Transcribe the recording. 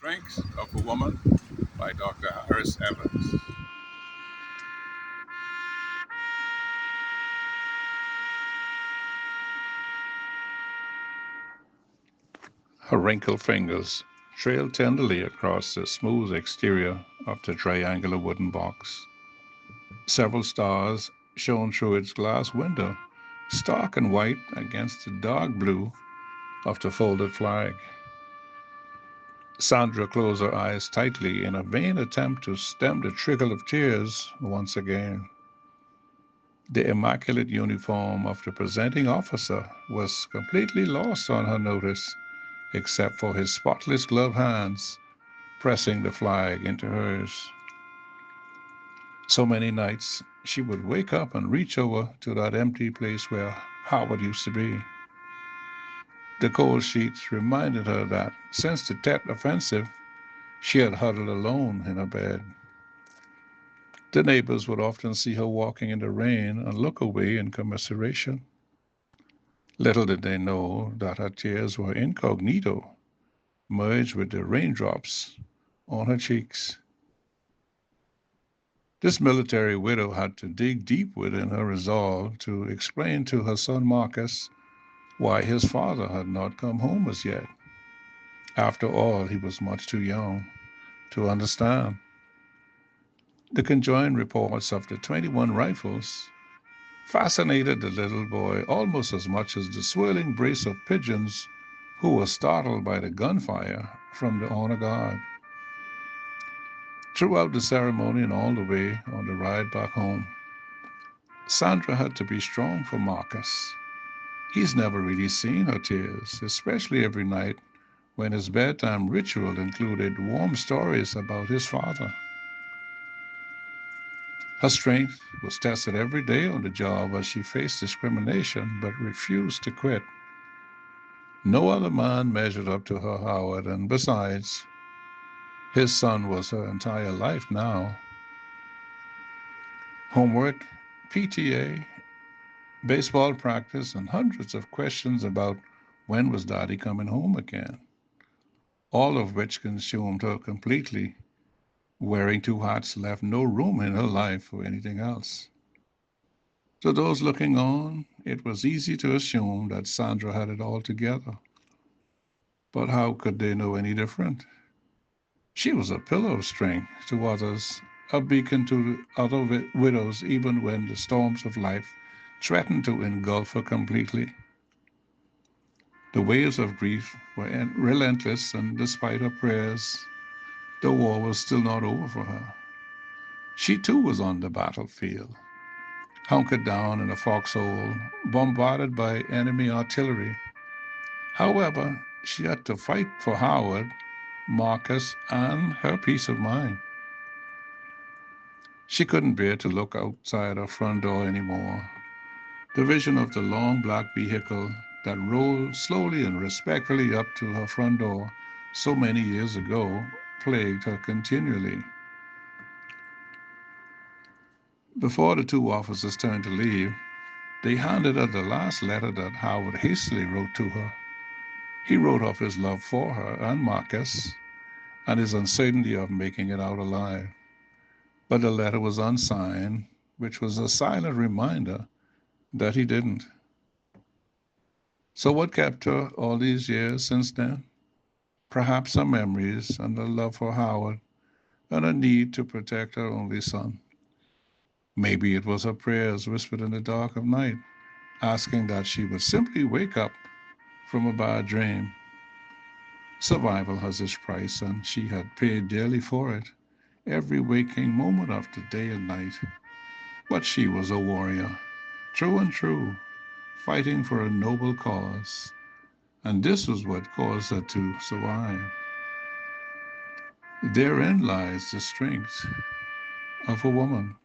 Strength of a Woman by Dr. Harris Evans. Her wrinkled fingers trailed tenderly across the smooth exterior of the triangular wooden box. Several stars shone through its glass window, stark and white against the dark blue of the folded flag. Sandra closed her eyes tightly in a vain attempt to stem the trickle of tears once again. The immaculate uniform of the presenting officer was completely lost on her notice, except for his spotless gloved hands pressing the flag into hers. So many nights she would wake up and reach over to that empty place where Howard used to be. The cold sheets reminded her that since the Tet offensive, she had huddled alone in her bed. The neighbors would often see her walking in the rain and look away in commiseration. Little did they know that her tears were incognito, merged with the raindrops on her cheeks. This military widow had to dig deep within her resolve to explain to her son Marcus why his father had not come home as yet. After all, he was much too young to understand. The conjoined reports of the 21 rifles fascinated the little boy almost as much as the swirling brace of pigeons who were startled by the gunfire from the honor guard. Throughout the ceremony and all the way on the ride back home, Sandra had to be strong for Marcus. He's never really seen her tears, especially every night when his bedtime ritual included warm stories about his father. Her strength was tested every day on the job as she faced discrimination but refused to quit. No other man measured up to her, Howard, and besides, his son was her entire life now. Homework, PTA, baseball practice, and hundreds of questions about when was Daddy coming home again, all of which consumed her completely. Wearing two hats left no room in her life for anything else. To those looking on, it was easy to assume that Sandra had it all together. But how could they know any different? She was a pillar of strength to others, a beacon to other widows, even when the storms of life threatened to engulf her completely. The waves of grief were relentless, and despite her prayers, the war was still not over for her. She too was on the battlefield, hunkered down in a foxhole, bombarded by enemy artillery. However, she had to fight for Howard, Marcus, and her peace of mind. She couldn't bear to look outside her front door anymore. The vision of the long black vehicle that rolled slowly and respectfully up to her front door so many years ago plagued her continually. Before the two officers turned to leave, they handed her the last letter that Howard hastily wrote to her. He wrote of his love for her and Marcus and his uncertainty of making it out alive. But the letter was unsigned, which was a silent reminder that he didn't. So what kept her all these years since then? Perhaps her memories and her love for Howard and her need to protect her only son. Maybe it was her prayers whispered in the dark of night, asking that she would simply wake up from a bad dream. Survival has its price, and she had paid dearly for it, every waking moment of the day and night. But she was a warrior, true and true, fighting for a noble cause. And this was what caused her to survive. Therein lies the strength of a woman.